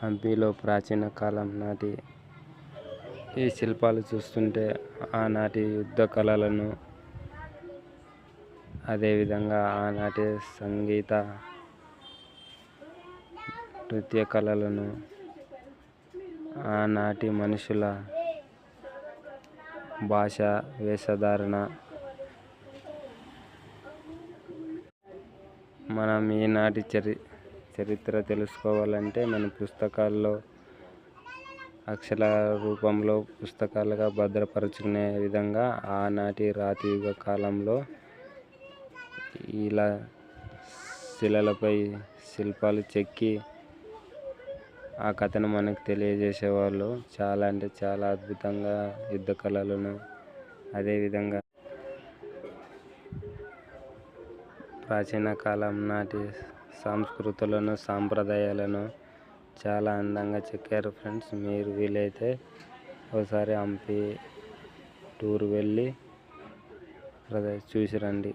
హంపీలో ప్రాచీన కాలం నాటి ఈ శిల్పాలు చూస్తుంటే ఆనాటి యుద్ధ కళలను, అదేవిధంగా ఆనాటి సంగీత నృత్య కళలను, ఆనాటి మనుషుల భాష, వేషధారణ, మనం ఈనాటి చరిత్ర తెలుసుకోవాలంటే మన పుస్తకాల్లో అక్షర రూపంలో పుస్తకాలుగా భద్రపరుచుకునే విధంగా ఆనాటి రాతి యుగ కాలంలో ఇలా శిలలపై శిల్పాలు చెక్కి ఆ కథను మనకు తెలియజేసేవాళ్ళు. చాలా అంటే చాలా అద్భుతంగా యుద్ధ కళలను, అదేవిధంగా ప్రాచీన కాలం నాటి సంస్కృతులను, సాంప్రదాయాలను చాలా అందంగా చెక్కారు ఫ్రెండ్స్. మీరు వీలైతే ఒకసారి హంపి టూర్ వెళ్ళి చూసి రండి.